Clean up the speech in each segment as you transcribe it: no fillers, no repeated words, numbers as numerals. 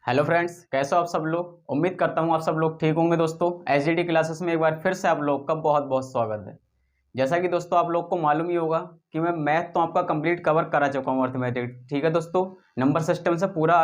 Hello friends, कैसे हो आप सब लोग। उम्मीद करता हूँ आप सब लोग ठीक होंगे। दोस्तों एचडीटी क्लासेस में एक बार फिर से आप लोग का बहुत बहुत स्वागत है। जैसा कि दोस्तों आप लोग को मालूम ही होगा कि मैं मैथ तो आपका कंप्लीट कवर करा चुका हूँ, अर्थमेटिक। ठीक है दोस्तों, नंबर सिस्टम से पूरा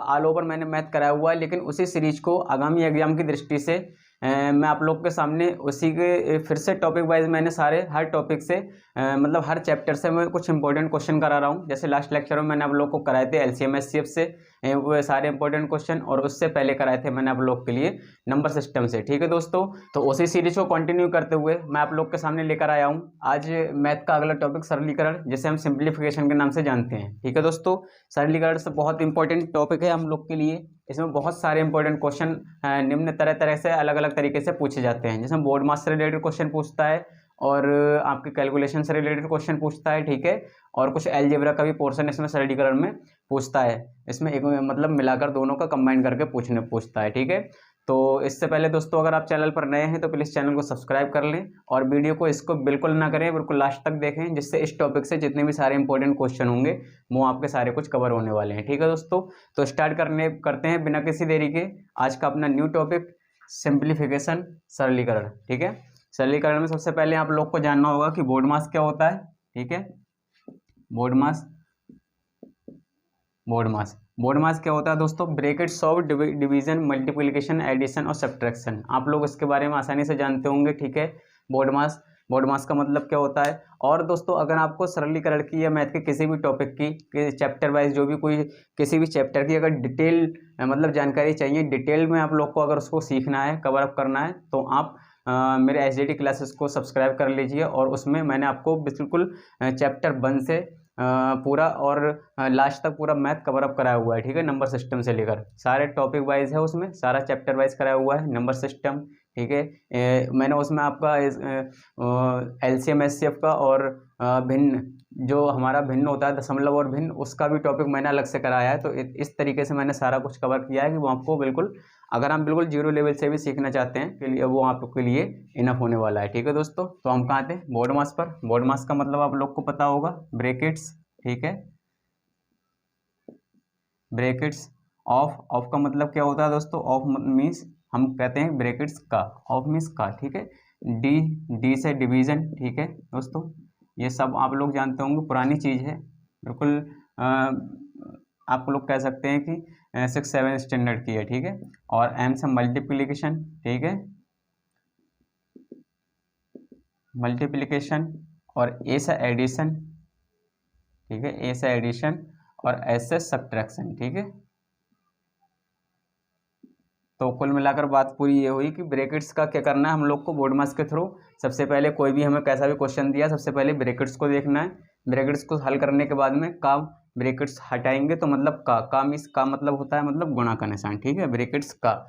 ऑल ओवर मैंने मैथ कराया हुआ है। लेकिन उसी सीरीज को आगामी एग्जाम की दृष्टि से मैं आप लोग के सामने उसी के फिर से टॉपिक वाइज मैंने सारे हर टॉपिक से मतलब हर चैप्टर से मैं कुछ इंपॉर्टेंट क्वेश्चन करा रहा हूँ। जैसे लास्ट लेक्चर में मैंने आप लोग को कराए थे एलसीएम एचसीएफ से वो सारे इंपॉर्टेंट क्वेश्चन, और उससे पहले कराए थे मैंने आप लोग के लिए नंबर सिस्टम से। ठीक है दोस्तों, तो उसी सीरीज को कंटिन्यू करते हुए मैं आप लोग के सामने लेकर आया हूँ आज मैथ का अगला टॉपिक सरलीकरण, जिसे हम सिंप्लीफिकेशन के नाम से जानते हैं। ठीक है दोस्तों, सरलीकरण से बहुत इंपॉर्टेंट टॉपिक है हम लोग के लिए। इसमें बहुत सारे इंपॉर्टेंट क्वेश्चन निम्न तरह तरह से अलग अलग तरीके से पूछे जाते हैं। जिसमें बोर्ड मास से रिलेटेड क्वेश्चन पूछता है और आपके कैलकुलेशन से रिलेटेड क्वेश्चन पूछता है। ठीक है, और कुछ अलजेब्रा का भी पोर्शन इसमें सरलीकरण में पूछता है। इसमें एक मतलब मिलाकर दोनों का कंबाइन करके पूछता है। ठीक है, तो इससे पहले दोस्तों अगर आप चैनल पर नए हैं तो प्लीज़ चैनल को सब्सक्राइब कर लें और वीडियो को इसको बिल्कुल ना करें, बिल्कुल लास्ट तक देखें, जिससे इस टॉपिक से जितने भी सारे इंपॉर्टेंट क्वेश्चन होंगे वो आपके सारे कुछ कवर होने वाले हैं। ठीक है दोस्तों, तो स्टार्ट करते हैं बिना किसी देरी के आज का अपना न्यू टॉपिक सिंप्लीफिकेशन, सरलीकरण। ठीक है, सरलीकरण में सबसे पहले आप लोग को जानना होगा कि बोर्ड मास क्या होता है। ठीक है, बोर्ड मास क्या होता है दोस्तों। Brackets of division, multiplication, addition और सब्ट्रैक्शन। आप लोग इसके बारे में आसानी से जानते होंगे। ठीक है, बोर्ड मास का मतलब क्या होता है। और दोस्तों अगर आपको सरलीकरण की या मैथ के किसी भी टॉपिक की चैप्टर वाइज जो भी कोई किसी भी चैप्टर की अगर डिटेल मतलब जानकारी चाहिए, डिटेल में आप लोग को अगर उसको सीखना है, कवर अप करना है, तो आप मेरे एचडीटी क्लासेस को सब्सक्राइब कर लीजिए। और उसमें मैंने आपको बिल्कुल चैप्टर 1 से पूरा और लास्ट तक पूरा मैथ कवर अप कराया हुआ है। ठीक है, नंबर सिस्टम से लेकर सारे टॉपिक वाइज है, उसमें सारा चैप्टर वाइज कराया हुआ है नंबर सिस्टम। ठीक है, मैंने उसमें आपका एलसीएम एचसीएफ का और भिन्न जो हमारा भिन्न होता है, दशमलव और भिन्न, उसका भी टॉपिक मैंने अलग से कराया है। तो इस तरीके से मैंने सारा कुछ कवर किया है कि वो आपको बिल्कुल, अगर हम बिल्कुल जीरो लेवल से भी सीखना चाहते हैं के लिए वो आपके लिए इनफ होने वाला है। ठीक है दोस्तों, तो हम कहाँ थे, बोर्ड मास पर। बोर्ड मास का मतलब आप लोग को पता होगा, ब्रैकेट्स। ठीक है, ब्रैकेट्स ऑफ का मतलब क्या होता है दोस्तों। ऑफ मीन्स हम कहते हैं ब्रैकेट्स का, ऑफ मीन्स का। ठीक है, डी से डिवीजन। ठीक है दोस्तों, ये सब आप लोग जानते होंगे, पुरानी चीज़ है बिल्कुल। आप लोग कह सकते हैं कि 6-7 स्टैंडर्ड की है। ठीक है, और एम से मल्टीप्लिकेशन। ठीक है, मल्टीप्लिकेशन, और ए से एडिशन। ठीक है, ए से एडिशन और एस से सब्ट्रैक्शन। ठीक है, तो कुल मिलाकर बात पूरी ये हुई कि ब्रैकेट्स का क्या करना है हम लोग को बोर्ड मास के थ्रू। सबसे पहले कोई भी हमें कैसा भी क्वेश्चन दिया, सबसे पहले ब्रैकेट्स को देखना है। ब्रैकेट्स को हल करने के बाद में का ब्रैकेट्स हटाएंगे तो मतलब का मीन्स का मतलब होता है मतलब गुणा का निशान। ठीक है, ब्रैकेट्स का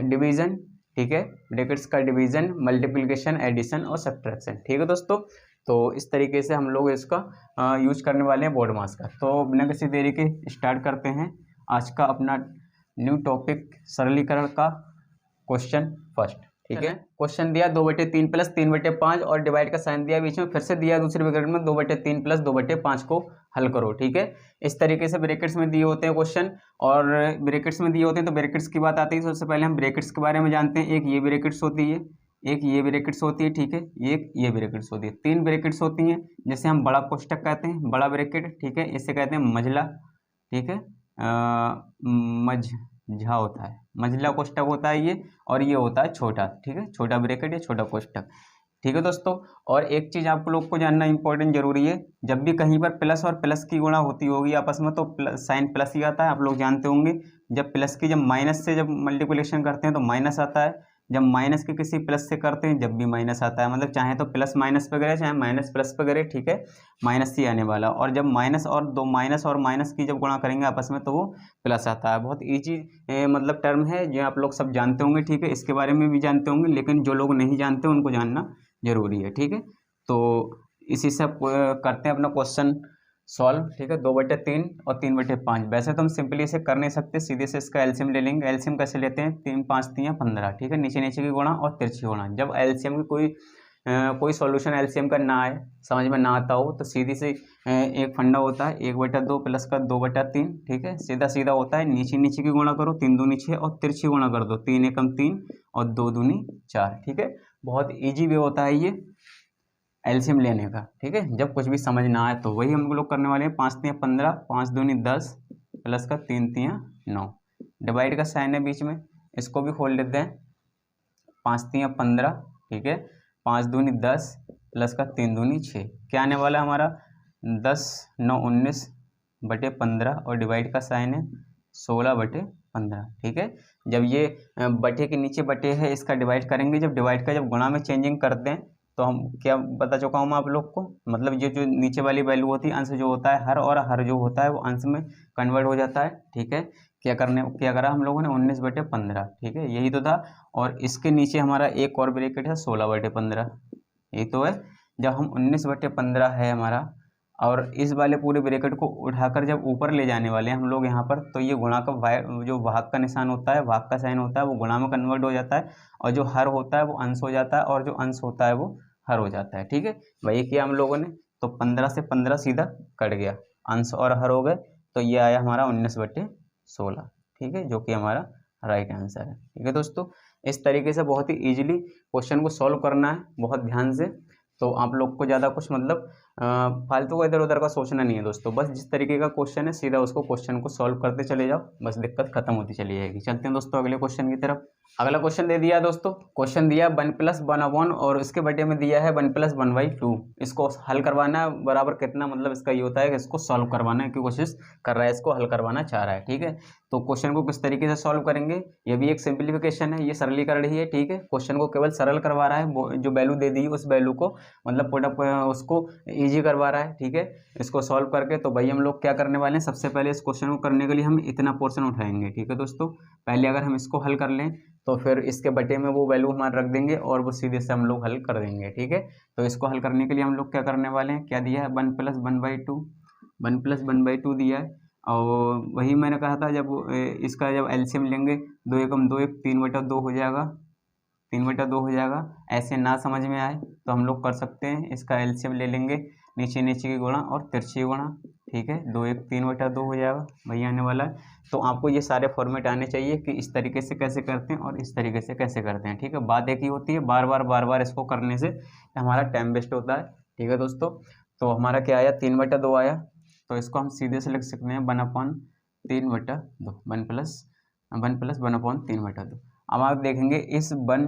डिवीजन। ठीक है, ब्रैकेट्स का डिवीजन, मल्टीप्लिकेशन, एडिशन और सब्ट्रैक्शन। ठीक है दोस्तों, तो इस तरीके से हम लोग इसका यूज करने वाले हैं बोर्ड मास का। तो बिना किसी देरी के स्टार्ट करते हैं आज का अपना न्यू टॉपिक सरलीकरण का क्वेश्चन फर्स्ट। ठीक है, क्वेश्चन दिया 2/3 + 3/5 और डिवाइड का साइन दिया बीच में, फिर से दिया दूसरे ब्रैकेट में 2/3 + 2/5 को हल करो। ठीक है, इस तरीके से ब्रैकेट्स में दिए होते हैं क्वेश्चन, और ब्रैकेट्स में दिए होते हैं तो ब्रैकेट्स की बात आती है। सबसे पहले हम ब्रैकेट्स के बारे में जानते हैं। एक ये ब्रैकेट्स होती है, एक ये ब्रैकेट्स होती है। ठीक है, एक ये ब्रैकेट्स होती है, 3 ब्रैकेट्स होती हैं, जैसे हम बड़ा कोष्टक कहते हैं, बड़ा ब्रैकेट। ठीक है, इसे कहते हैं मझला। ठीक है, मझा होता है, मझला कोष्टक होता है ये, और ये होता है छोटा। ठीक है, छोटा ब्रैकेट या छोटा कोष्टक। ठीक है दोस्तों, और एक चीज़ आप लोग को जानना इंपॉर्टेंट जरूरी है, जब भी कहीं पर प्लस और प्लस की गुणा होती होगी आपस में तो साइन प्लस ही आता है, आप लोग जानते होंगे। जब प्लस की, जब माइनस से जब मल्टीप्लिकेशन करते हैं तो माइनस आता है, जब माइनस के किसी प्लस से करते हैं जब भी माइनस आता है। मतलब चाहे तो प्लस माइनस पे करे, चाहे माइनस प्लस पे करे। ठीक है, माइनस ही आने वाला। और जब माइनस और माइनस की जब गुणा करेंगे आपस में तो वो प्लस आता है। बहुत ईजी मतलब टर्म है जो आप लोग सब जानते होंगे। ठीक है, इसके बारे में भी जानते होंगे, लेकिन जो लोग नहीं जानते उनको जानना जरूरी है। ठीक है, तो इसी से करते हैं अपना क्वेश्चन सॉल्व। ठीक है, 2/3 और 3/5। वैसे तो हम सिंपली इसे कर नहीं सकते, सीधे से इसका एलसीएम ले लेंगे। एलसीएम कैसे लेते हैं, 3 × 5 = 15। ठीक है, नीचे नीचे की गुणा और तिरछी गुणा। जब एलसीएम की कोई कोई सॉल्यूशन एलसीएम का ना आए, समझ में ना आता हो, तो सीधी सी एक फंडा होता है 1/2 प्लस का 2/3, ठीक है, सीधा सीधा होता है, नीचे नीचे की गुणा करो 3 दूनी 6 और तिरछी गुणा कर दो 3 एकम 3 और 2 दूनी 4, ठीक है। बहुत ईजी वे होता है ये एलसीएम लेने का, ठीक है। जब कुछ भी समझ ना आए तो वही हम लोग करने वाले हैं। 5 3 15, 5 दूनी 10 प्लस का 3 3 9, डिवाइड का साइन है बीच में, इसको भी खोल लेते हैं। 5 3 15, ठीक है, 5 दूनी 10 प्लस का 3 दूनी 6, क्या आने वाला है हमारा 10 9 19 बटे 15 और डिवाइड का साइन है 16 बटे 15, ठीक है। जब ये बटे के नीचे बटे है इसका डिवाइड करेंगे, जब डिवाइड का जब गुणा में चेंजिंग करते हैं तो हम क्या बता चुका हूँ मैं आप लोग को, मतलब ये जो नीचे वाली वैल्यू होती है अंश जो होता है हर, और हर जो होता है वो अंश में कन्वर्ट हो जाता है, ठीक है। क्या करा हम लोगों ने 19/15, ठीक है, यही तो था। और इसके नीचे हमारा एक और ब्रैकेट है 16/15, यही तो है। जब हम 19/15 है हमारा, और इस वाले पूरे ब्रैकेट को उठाकर जब ऊपर ले जाने वाले हैं हम लोग यहाँ पर, तो ये गुणा का जो भाग का निशान होता है, भाग का साइन होता है, वो गुणा में कन्वर्ट हो जाता है, और जो हर होता है वो अंश हो जाता है, और जो अंश होता है वो हर हो जाता है, ठीक है। वही किया हम लोगों ने, तो 15 से 15 सीधा कट गया, अंश और हर हो गए, तो ये आया हमारा 19/16, ठीक है, जो कि हमारा राइट आंसर है, ठीक है दोस्तों। इस तरीके से बहुत ही ईजिली क्वेश्चन को सॉल्व करना है, बहुत ध्यान से। तो आप लोग को ज़्यादा कुछ मतलब फालतू का इधर उधर का सोचना नहीं है दोस्तों, बस जिस तरीके का क्वेश्चन है सीधा उसको क्वेश्चन को सॉल्व करते चले जाओ, बस दिक्कत खत्म होती चली जाएगी। चलते हैं दोस्तों अगले क्वेश्चन की तरफ। अगला क्वेश्चन दे दिया दोस्तों, क्वेश्चन दिया 1 + 1/, और इसके बटे में दिया है 1 + 1/2। इसको हल करवाना है, बराबर कितना, मतलब इसका ये होता है कि इसको सॉल्व करवाना की कोशिश कर रहा है, इसको हल करवाना चाह रहा है, ठीक है। तो क्वेश्चन को किस तरीके से सॉल्व करेंगे, ये भी एक सिंप्लीफिकेशन है, ये सरलीकरण ही है, ठीक है। क्वेश्चन को केवल सरल करवा रहा है, जो वैल्यू दे दी उस वैल्यू को मतलब पुट अप उसको ईजी करवा रहा है, ठीक है, इसको सॉल्व करके। तो भाई हम लोग क्या करने वाले हैं, सबसे पहले इस क्वेश्चन को करने के लिए हम इतना पोर्शन उठाएंगे, ठीक है दोस्तों। पहले अगर हम इसको हल कर लें तो फिर इसके बटे में वो वैल्यू हमारा रख देंगे और वो सीधे से हम लोग हल कर देंगे, ठीक है। तो इसको हल करने के लिए हम लोग क्या करने वाले हैं, क्या दिया है 1 + 1/2, 1 + 1/2 दिया है। और वही मैंने कहा था, जब इसका जब एलसीएम लेंगे 2 एकम 2 1 3/2 हो जाएगा, 3/2 हो जाएगा। ऐसे ना समझ में आए तो हम लोग कर सकते हैं, इसका एलसीएम ले लेंगे, नीचे नीचे की गुणा और तिरछी गुणा, ठीक है, 2 1 3/2 हो जाएगा, वही आने वाला है। तो आपको ये सारे फॉर्मेट आने चाहिए कि इस तरीके से कैसे करते हैं और इस तरीके से कैसे करते हैं, ठीक है। बात एक ही होती है, बार बार इसको करने से हमारा टाइम वेस्ट होता है, ठीक है दोस्तों। तो हमारा क्या आया, 3/2 आया, तो इसको हम सीधे से लिख सकते हैं 1/3/2, 1 + 1/3/2। अब आप देखेंगे इस 1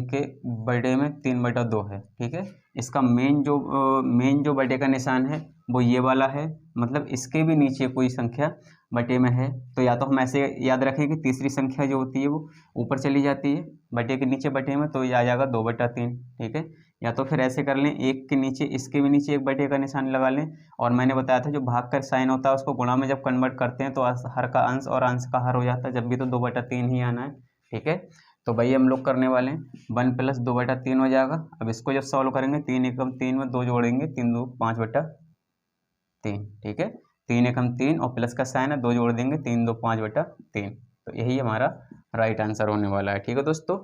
के बटे में 3/2 है, ठीक है। इसका मेन जो बटे का निशान है वो ये वाला है, मतलब इसके भी नीचे कोई संख्या बटे में है, तो या तो हम ऐसे याद रखें कि तीसरी संख्या जो होती है वो ऊपर चली जाती है बटे के नीचे बटे में, तो ये आ जाएगा 2/3, ठीक है। या तो फिर ऐसे कर लें, एक के नीचे इसके भी नीचे एक बटे का निशान लगा लें, और मैंने बताया था जो भाग का साइन होता है उसको गुणा में जब कन्वर्ट करते हैं तो हर का अंश और अंश का हर हो जाता है, जब भी तो 2/3 ही आना है, ठीक है। तो भाई हम लोग करने वाले हैं 1 + 2/3 हो जाएगा। अब इसको जब सॉल्व करेंगे 3 एकम 3 में 2 जोड़ेंगे, 3 2 5/3, ठीक है, 3 एकम 3 और प्लस का साइन है 2 जोड़ देंगे, 3 2 5/3, तो यही हमारा राइट आंसर होने वाला है, ठीक है दोस्तों।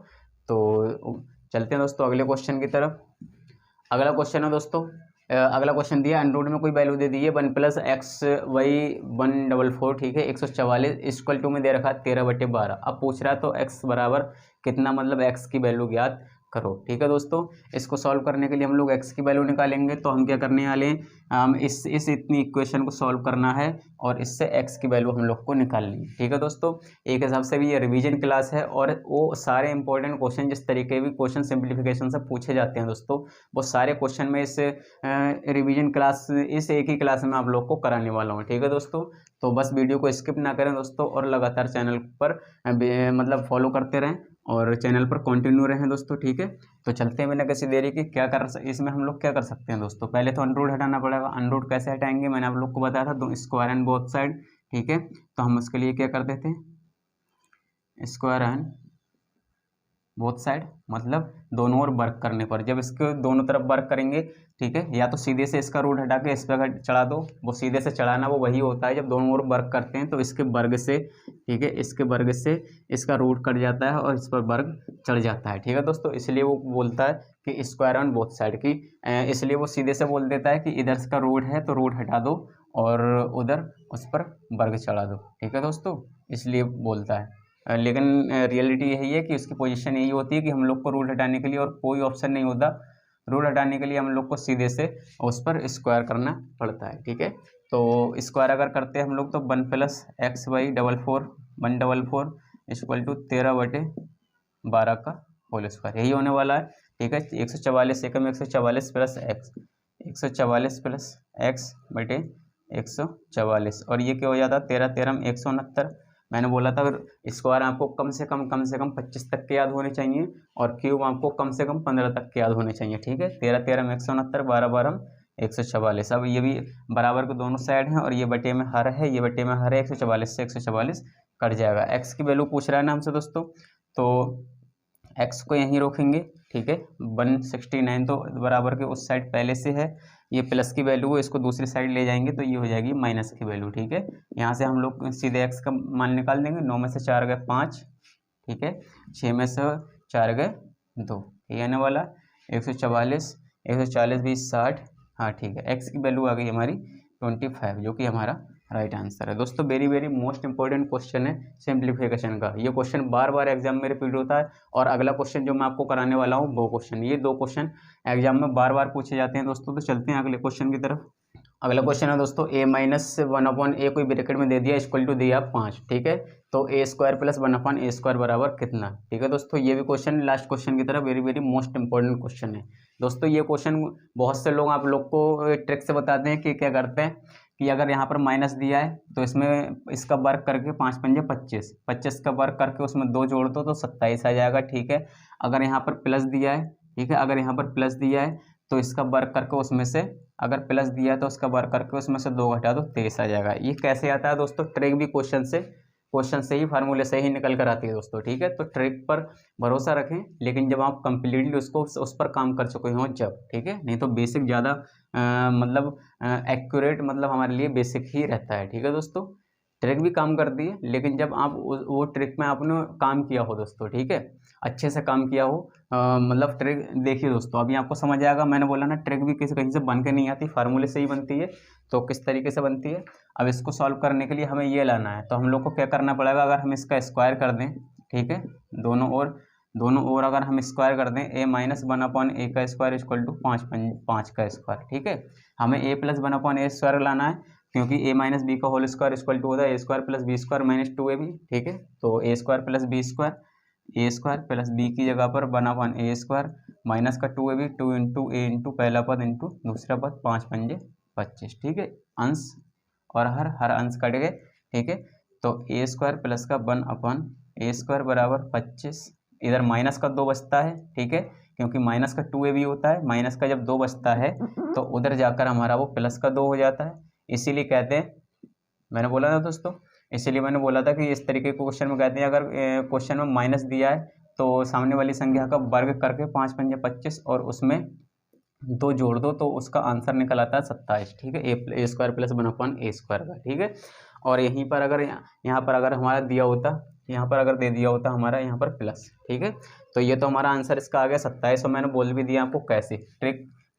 तो चलते हैं दोस्तों अगले क्वेश्चन की तरफ। अगला क्वेश्चन है दोस्तों, अगला क्वेश्चन दिया अंडर में कोई वैल्यू दे दी है 1 + xy 144, ठीक है, 144 = में दे रखा है 13/12। अब पूछ रहा है तो x बराबर कितना, मतलब x की वैल्यू ज्ञात करो, ठीक है दोस्तों। इसको सॉल्व करने के लिए हम लोग x की वैल्यू निकालेंगे, तो हम क्या करने वाले हैं, हम इस इतनी इक्वेशन को सॉल्व करना है और इससे x की वैल्यू हम लोग को निकालनी है, ठीक है दोस्तों। एक हिसाब से भी ये रिवीजन क्लास है, और वो सारे इंपॉर्टेंट क्वेश्चन जिस तरीके भी क्वेश्चन सिंप्लीफिकेशन से पूछे जाते हैं दोस्तों, वो सारे क्वेश्चन में इस रिवीजन क्लास, इस एक ही क्लास में आप लोग को कराने वाला हूँ, ठीक है दोस्तों। तो बस वीडियो को स्किप ना करें दोस्तों, और लगातार चैनल पर मतलब फॉलो करते रहें और चैनल पर कंटिन्यू रहें दोस्तों, ठीक है। तो चलते हैं बिना किसी देरी के, इसमें हम लोग क्या कर सकते हैं दोस्तों, पहले तो अनरूट हटाना पड़ेगा। अनरूट कैसे हटाएंगे, मैंने आप लोग को बताया था, दो स्क्वायर एंड बोथ साइड, ठीक है। तो हम उसके लिए क्या करते थे, स्क्वायर एंड बोथ साइड मतलब दोनों ओर वर्क करने पर, जब इसके दोनों तरफ वर्क करेंगे, ठीक है, या तो सीधे से इसका रूट हटा के इस पर चढ़ा दो, वो सीधे से चढ़ाना वो वही होता है जब दोनों ओर वर्क करते हैं, तो इसके वर्ग से, ठीक है, इसके वर्ग से इसका रूट कट जाता है और इस पर वर्ग चढ़ जाता है, ठीक है दोस्तों। इसलिए वो बोलता है कि स्क्वायर ऑन बोथ साइड की, इसलिए वो सीधे से बोल देता है कि इधर इसका रूट है तो रूट हटा दो और उधर उस पर वर्ग चढ़ा दो, ठीक है दोस्तों, इसलिए बोलता है। लेकिन रियलिटी यही है कि उसकी पोजीशन यही होती है कि हम लोग को रूट हटाने के लिए और कोई ऑप्शन नहीं होता, रूट हटाने के लिए हम लोग को सीधे से उस पर स्क्वायर करना पड़ता है, ठीक है। तो स्क्वायर अगर करते हैं हम लोग तो 1 + x/4 144 = 13/12 का होल स्क्वायर, यही होने वाला है, ठीक है। 144 एकम 144 + x, 144 + x/144, और ये क्या हो जाता है 13 13 169। मैंने बोला था स्क्वायर आपको कम से कम 25 तक के याद होने चाहिए और क्यूब आपको कम से कम 15 तक के याद होने चाहिए, ठीक है। 13 13 169, 12 12 144। अब ये भी बराबर के दोनों साइड हैं और ये बटे में हर है, ये बटे में हर है, 144 से 144 कट जाएगा। एक्स की वैल्यू पूछ रहा है ना हमसे दोस्तों, तो एक्स को यहीं रोकेंगे, ठीक है। 169 तो बराबर के उस साइड पहले से है, ये प्लस की वैल्यू है, इसको दूसरी साइड ले जाएंगे तो ये हो जाएगी माइनस की वैल्यू, ठीक है। यहाँ से हम लोग सीधे एक्स का मान निकाल देंगे, 9 में से 4 गए 5, ठीक है, 6 में से 4 गए 2, ये आने वाला 144, 140 20 60, हाँ ठीक है। एक्स की वैल्यू आ गई हमारी 25, जो कि हमारा राइट आंसर है दोस्तों। Very very most important question है सिंप्लीफिकेशन का, ये क्वेश्चन बार बार एग्जाम में रिपीट होता है, और अगला क्वेश्चन जो मैं आपको कराने वाला हूँ वो क्वेश्चन, ये 2 क्वेश्चन एग्जाम में बार बार पूछे जाते हैं दोस्तों। तो चलते हैं अगले क्वेश्चन की तरफ। अगला क्वेश्चन है दोस्तों a-1/a कोई ब्रैकेट में दे दिया, इक्वल टू दिया 5, ठीक है। तो a² + 1/a² बराबर कितना, ठीक है दोस्तों। ये भी क्वेश्चन लास्ट क्वेश्चन की तरफ very very most important question है दोस्तों। ये क्वेश्चन बहुत से लोग आप लोग को ट्रिक से बताते हैं कि क्या करते हैं कि अगर यहाँ पर माइनस दिया है तो इसमें इसका वर्ग करके 5 पंजे 25, 25 का वर्ग करके उसमें 2 जोड़ दो तो 27 आ जाएगा, ठीक है। अगर यहाँ पर प्लस दिया है, ठीक है, अगर यहाँ पर प्लस दिया है तो इसका वर्ग करके उसमें से, अगर प्लस दिया है तो उसका वर्ग करके उसमें से 2 घटा दो 23 आ जाएगा। ये कैसे आता है दोस्तों, ट्रिक भी क्वेश्चन से ही, फार्मूले से ही निकल कर आती है दोस्तों, ठीक है। तो ट्रिक पर भरोसा रखें, लेकिन जब आप कंप्लीटली उसको उस पर काम कर चुके हो जब, ठीक है, नहीं तो बेसिक ज़्यादा मतलब एक्यूरेट मतलब हमारे लिए बेसिक ही रहता है, ठीक है दोस्तों। ट्रिक भी काम करती है, लेकिन जब आप वो ट्रिक में आपने काम किया हो दोस्तों, ठीक है, अच्छे से काम किया हो, मतलब ट्रिक देखिए दोस्तों, अभी आपको समझ आएगा। मैंने बोला ना ट्रिक भी किसी कहीं से बन के नहीं आती, फार्मूले से ही बनती है। तो किस तरीके से बनती है, अब इसको सॉल्व करने के लिए हमें ये लाना है, तो हम लोग को क्या करना पड़ेगा, अगर हम इसका स्क्वायर कर दें, ठीक है, दोनों ओर अगर हम स्क्वायर कर दें, a-1/a² = 5 का स्क्वायर, ठीक है। हमें a + 1/a² लाना है, क्योंकि a - b का होल स्क्वायर इक्वल टू होता है a² + b² - 2ab, ठीक है। तो a² + b² a² + b की जगह पर 1/a² माइनस का 2ab, 2 × a × पहला पद इंटू दूसरा पद, 5 पंजे 25, ठीक है। अंश और हर अंश कट गए, ठीक है। तो a² + का 1/a² बराबर 25, इधर माइनस का 2 बचता है, ठीक है, क्योंकि माइनस का 2ab होता है, माइनस का जब 2 बचता है तो उधर जाकर हमारा वो प्लस का 2 हो जाता है। इसीलिए कहते हैं, मैंने बोला था दोस्तों, इसीलिए मैंने बोला था कि इस तरीके के क्वेश्चन में कहते हैं, अगर क्वेश्चन में माइनस दिया है तो सामने वाली संख्या का वर्ग करके 5 पंजे 25 और उसमें 2 जोड़ दो तो उसका आंसर निकल आता है 27, ठीक है, a² + 1/a² का, ठीक है। और यहीं पर अगर यहाँ पर अगर हमारा दिया होता, यहाँ पर अगर दे दिया होता हमारा यहाँ पर प्लस, ठीक है, तो ये तो हमारा आंसर इसका आ गया 27। और मैंने बोल भी दिया आपको कैसे,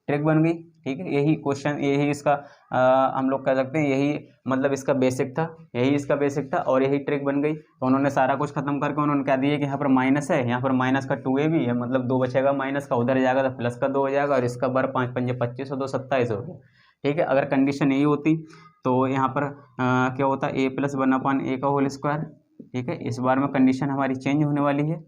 ट्रिक बन गई, ठीक है। यही क्वेश्चन, यही इसका हम लोग कह सकते हैं, यही मतलब इसका बेसिक था, यही इसका बेसिक था और यही ट्रिक बन गई। तो उन्होंने सारा कुछ खत्म करके उन्होंने कह दिया कि यहाँ पर माइनस है, यहाँ पर माइनस का 2ab है, मतलब 2 बचेगा माइनस का, उधर जाएगा तो प्लस का 2 हो जाएगा और इसका वर्ग 5 पंजे 25 और 2 27 हो गया, ठीक है। अगर कंडीशन यही होती तो यहाँ पर क्या होता, a + 1/a का होल स्क्वायर, ठीक है। इस बार में कंडीशन हमारी चेंज होने वाली है,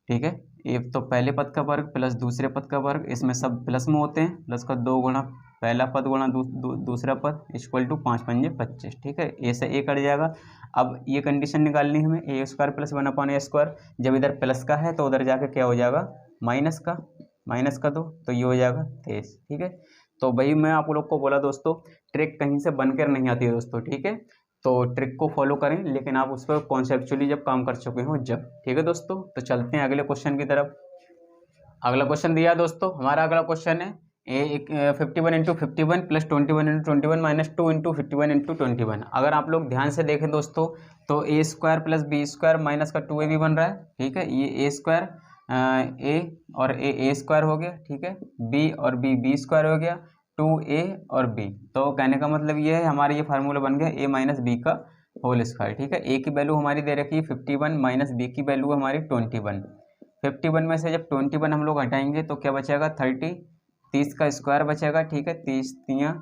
ठीक है। एक तो पहले पद का वर्ग प्लस दूसरे पद का वर्ग, इसमें सब प्लस में होते हैं, प्लस का 2 गुणा पहला पद गुणा दूसरा पद इक्वल टू 5 पंजे 25, ठीक है। ए से ए कट जाएगा। अब ये कंडीशन निकालनी है हमें, a² + 1/a², जब इधर प्लस का है तो उधर जाके क्या हो जाएगा, माइनस का 2, तो ये हो जाएगा 23, ठीक है। तो भाई मैं आप लोग को बोला दोस्तों, ट्रिक कहीं से बनकर नहीं आती है दोस्तों, ठीक है। तो ट्रिक को फॉलो करें, लेकिन आप उस पर कॉन्सेप्चुअली जब काम कर चुके हो जब। ठीक है दोस्तों, तो चलते हैं अगले क्वेश्चन की तरफ। अगला क्वेश्चन दिया है दोस्तों, हमारा अगला क्वेश्चन है 51 × 51 + 21 × 21 - 2 × 51 × 21। अगर आप लोग ध्यान से देखें दोस्तों, तो a² + b² माइनस का 2ab बन रहा है। ठीक है, ये a² a और a² हो गया। ठीक है, b और b² हो गया, 2a और b। तो कहने का मतलब ये है, हमारा ये फार्मूला बन गया a - b का होल स्क्वायर। ठीक है, a की वैल्यू हमारी दे रखी है 51 माइनस b की वैल्यू हमारी 21। 51 में से जब 21 हम लोग हटाएंगे तो क्या बचेगा 30, 30 का स्क्वायर बचेगा। ठीक है, 30 तियाँ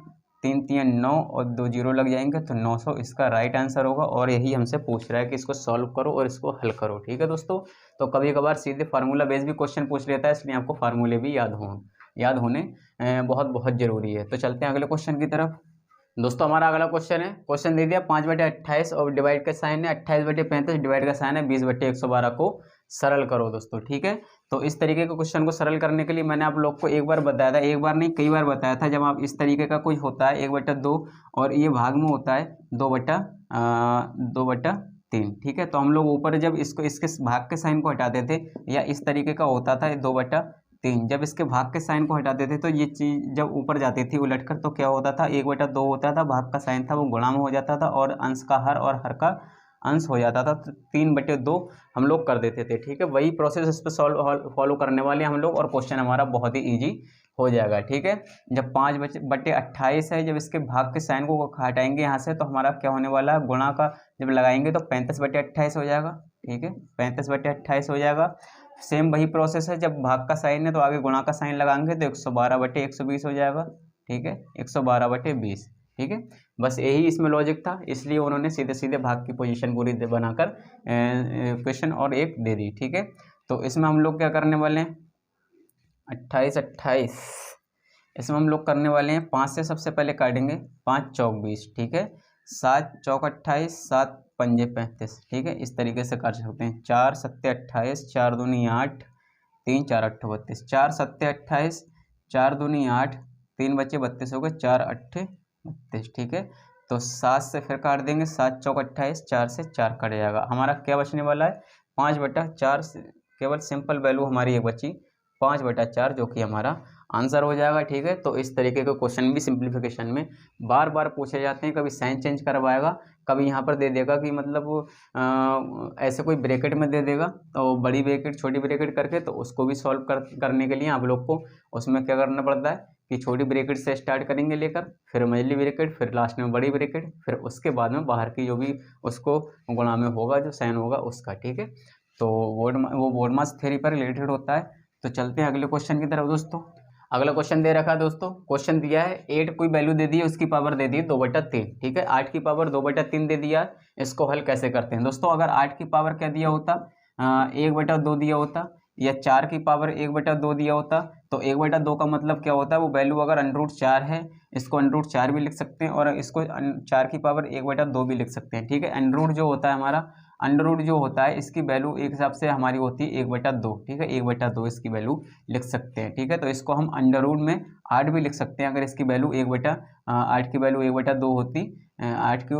3 तियाँ 9 और 2 जीरो लग जाएंगे तो 900 इसका राइट आंसर होगा। और यही हमसे पूछ रहा है कि इसको सॉल्व करो और इसको हल करो। ठीक है दोस्तों, तो कभी कभार सीधे फार्मूला बेस भी क्वेश्चन पूछ लेता है, इसलिए आपको फार्मूले भी याद होने बहुत बहुत ज़रूरी है। तो चलते हैं अगले क्वेश्चन की तरफ। दोस्तों हमारा अगला क्वेश्चन है, क्वेश्चन दे दिया 5/28 और डिवाइड का साइन है 28/35, डिवाइड का साइन है 20/112 को सरल करो दोस्तों। ठीक है, तो इस तरीके के क्वेश्चन को सरल करने के लिए मैंने आप लोग को एक बार बताया था, एक बार नहीं कई बार बताया था। जब आप इस तरीके का कुछ होता है 1/2 और ये भाग में होता है 2/3। ठीक है, तो हम लोग ऊपर जब इसको इसके भाग के साइन को हटाते थे, या इस तरीके का होता था 2/3, जब इसके भाग के साइन को हटाते थे तो ये चीज़ जब ऊपर जाती थी उलटकर तो क्या होता था 1/2 होता था, भाग का साइन था वो गुणा में हो जाता था और अंश का हर और हर का अंश हो जाता था, तो 3/2 हम लोग कर देते थे। ठीक है, वही प्रोसेस इस पर फॉलो करने वाले हम लोग और क्वेश्चन हमारा बहुत ही ईजी हो जाएगा। ठीक है, जब 5/28 है, जब इसके भाग के साइन को हटाएंगे यहाँ से तो हमारा क्या होने वाला है, गुणा का जब लगाएंगे तो 35/28 हो जाएगा। ठीक है, 35/28 हो जाएगा। सेम वही प्रोसेस है, जब भाग का साइन है तो आगे गुणा का साइन लगाएंगे तो 112/120 हो जाएगा। ठीक है, 112/20। ठीक है, बस यही इसमें लॉजिक था, इसलिए उन्होंने सीधे सीधे भाग की पोजीशन पूरी बनाकर क्वेश्चन और एक दे दी। ठीक है, तो इसमें हम लोग क्या करने वाले हैं 28, इसमें हम लोग करने वाले हैं 5 से सबसे पहले काटेंगे, 5 चौक 20। ठीक है, 7 चौक 28, 7 पंजे 35। ठीक है, इस तरीके से कर सकते हैं। 4 सत्ते 28, 4 दूनी 8, 3 4 8 32, 4 सत्ते 28, 4 दूनी 8, 3 बच्चे 32 हो गए, 4 8 32। ठीक है, तो 7 से फिर काट देंगे, 7 चौक 28, 4 से 4 कट जाएगा। हमारा क्या बचने वाला है 5/4 से, केवल सिंपल वैल्यू हमारी एक बची 5/4, जो कि हमारा आंसर हो जाएगा। ठीक है, तो इस तरीके के क्वेश्चन भी सिंप्लीफिकेशन में बार बार पूछे जाते हैं। कभी साइन चेंज करवाएगा, कभी यहाँ पर दे देगा कि मतलब ऐसे कोई ब्रैकेट में दे देगा, तो बड़ी ब्रैकेट छोटी ब्रैकेट करके, तो उसको भी सॉल्व करने के लिए आप लोग को उसमें क्या करना पड़ता है कि छोटी ब्रैकेट से स्टार्ट करेंगे लेकर, फिर मझली ब्रैकेट, फिर लास्ट में बड़ी ब्रैकेट, फिर उसके बाद में बाहर की जो भी उसको गुणा में होगा जो साइन होगा उसका। ठीक है, तो वो बोर्डमास थ्योरी पर रिलेटेड होता है। तो चलते हैं अगले क्वेश्चन की तरफ दोस्तों। अगला क्वेश्चन दे रखा है दोस्तों, क्वेश्चन दिया है 8 कोई वैल्यू दे दी है, उसकी पावर दे दी 2/3। ठीक है, 8 की पावर 2/3 दे दिया, इसको हल कैसे करते हैं दोस्तों। अगर 8 की पावर क्या दिया होता 1/2 दिया होता, या 4 की पावर 1/2 दिया होता, तो 1/2 का मतलब क्या होता है, वो वैल्यू अगर √4 है, इसको √4 भी लिख सकते हैं और इसको 4 की पावर 1/2 भी लिख सकते हैं। ठीक है, अंडर जो होता है हमारा, अंडर जो होता है इसकी वैल्यू एक हिसाब से हमारी होती है 1/2। ठीक है, 1/2 इसकी वैल्यू लिख सकते हैं। ठीक है, तो इसको हम अंडर में 8 भी लिख सकते हैं, अगर इसकी वैल्यू 8 की वैल्यू 1/2 होती, 8 की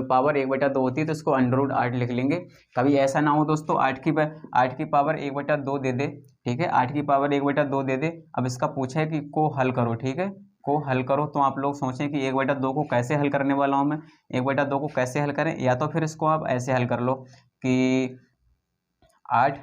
पावर 1/2 होती तो इसको अंडर 8 लिख लेंगे। कभी ऐसा ना हो दोस्तों 8 की पावर 1/2 दे दे। ठीक है, 8 की पावर 1/2 दे दे, अब इसका पूछा है कि को हल करो। ठीक है, को हल करो, तो आप लोग सोचें कि 1/2 को कैसे हल करने वाला हूँ मैं, 1/2 को कैसे हल करें, या तो फिर इसको आप ऐसे हल कर लो कि 8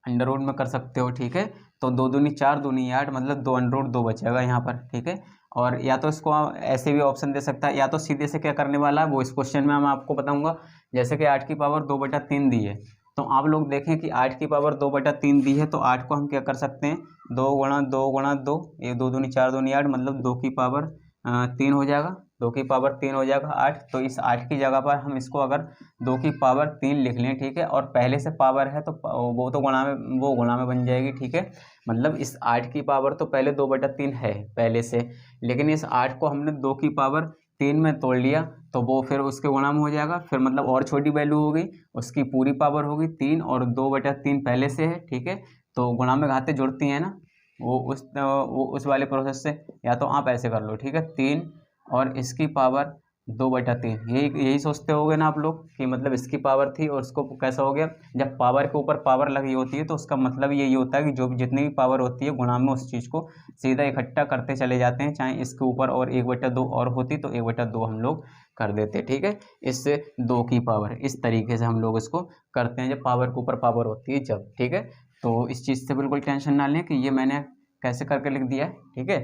अंडर रूट में कर सकते हो। ठीक है, तो 2 दूनी 4, दूनी 8, मतलब 2 अंडर रूट 2 बचेगा यहाँ पर। ठीक है, और या तो इसको ऐसे भी ऑप्शन दे सकता है, या तो सीधे से क्या करने वाला है वो इस क्वेश्चन में मैं आपको बताऊंगा। जैसे कि 8 की पावर 2/3 दी है, तो आप लोग देखें कि 8 की पावर 2/3 दी है, तो 8 को हम क्या कर सकते हैं 2 गुणा 2 गुणा 2, ये 2 दूनी 4, दूनी 8, मतलब 2 की पावर 3 हो जाएगा, 2 की पावर 3 हो जाएगा 8। तो इस 8 की जगह पर हम इसको अगर 2 की पावर 3 लिख लें, ठीक है, और पहले से पावर है तो वो तो गुणा में बन जाएगी। ठीक है, मतलब इस 8 की पावर तो पहले 2/3 है पहले से, लेकिन इस 8 को हमने 2 की पावर 3 में तोड़ लिया, तो वो फिर उसके गुणा में हो जाएगा, फिर मतलब और छोटी वैल्यू हो गई, उसकी पूरी पावर होगी 3 और 2/3 पहले से है। ठीक है, तो गुणा में घातें जुड़ती हैं ना, वो उस वाले प्रोसेस से, या तो आप ऐसे कर लो। ठीक है, 3 और इसकी पावर 2/3, यही सोचते होगे ना आप लोग कि मतलब इसकी पावर थी और उसको कैसा हो गया। जब पावर के ऊपर पावर लगी होती है तो उसका मतलब यही होता है कि जो भी जितनी भी पावर होती है गुणा में उस चीज़ को सीधा इकट्ठा करते चले जाते हैं, चाहे इसके ऊपर और 1/2 और होती तो 1/2 हम लोग कर देते, ठीक है। इससे 2 की पावर, इस तरीके से हम लोग इसको करते हैं जब पावर के ऊपर पावर होती है जब, ठीक है। तो इस चीज़ से बिल्कुल टेंशन ना लें कि ये मैंने कैसे करके लिख दिया है, ठीक है।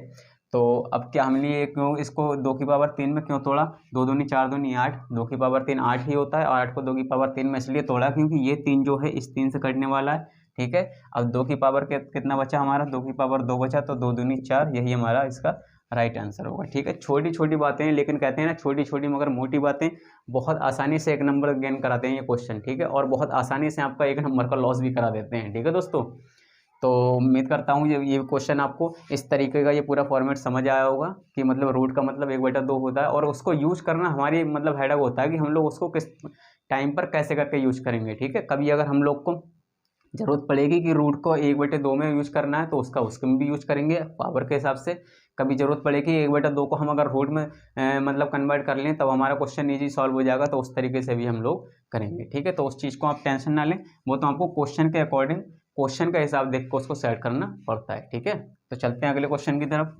तो अब क्या हमने ये क्यों इसको 2 की पावर 3 में क्यों तोड़ा, 2 दूनी 4 दूनी 8, 2 की पावर 3 8 ही होता है और 8 को 2 की पावर 3 में इसलिए तोड़ा क्योंकि ये 3 जो है इस 3 से कटने वाला है, ठीक है। अब 2 की पावर कितना बचा हमारा, 2 की पावर 2 बचा, तो 2 दूनी 4, यही हमारा इसका राइट आंसर होगा, ठीक है। छोटी छोटी बातें हैं लेकिन कहते हैं ना छोटी छोटी मगर मोटी बातें बहुत आसानी से 1 नंबर गेन कराते हैं ये क्वेश्चन, ठीक है। और बहुत आसानी से आपका 1 नंबर का लॉस भी करा देते हैं, ठीक है दोस्तों। तो उम्मीद करता हूँ ये क्वेश्चन आपको इस तरीके का ये पूरा फॉर्मेट समझ आया होगा कि मतलब रूट का मतलब 1/2 होता है और उसको यूज करना हमारी मतलब हेडक होता है कि हम लोग उसको किस टाइम पर कैसे करके यूज करेंगे, ठीक है। कभी अगर हम लोग को जरूरत पड़ेगी कि रूट को 1/2 में यूज करना है तो उसमें भी यूज करेंगे पावर के हिसाब से। कभी जरूरत पड़ेगी 1/2 को हम अगर रूट में मतलब कन्वर्ट कर लें तब हमारा क्वेश्चन ईजी सॉल्व हो जाएगा, तो उस तरीके से भी हम लोग करेंगे, ठीक है। तो उस चीज़ को आप टेंशन ना लें, वो तो आपको क्वेश्चन के अकॉर्डिंग क्वेश्चन का हिसाब देख कर उसको सेट करना पड़ता है, ठीक है। तो चलते हैं अगले क्वेश्चन की तरफ।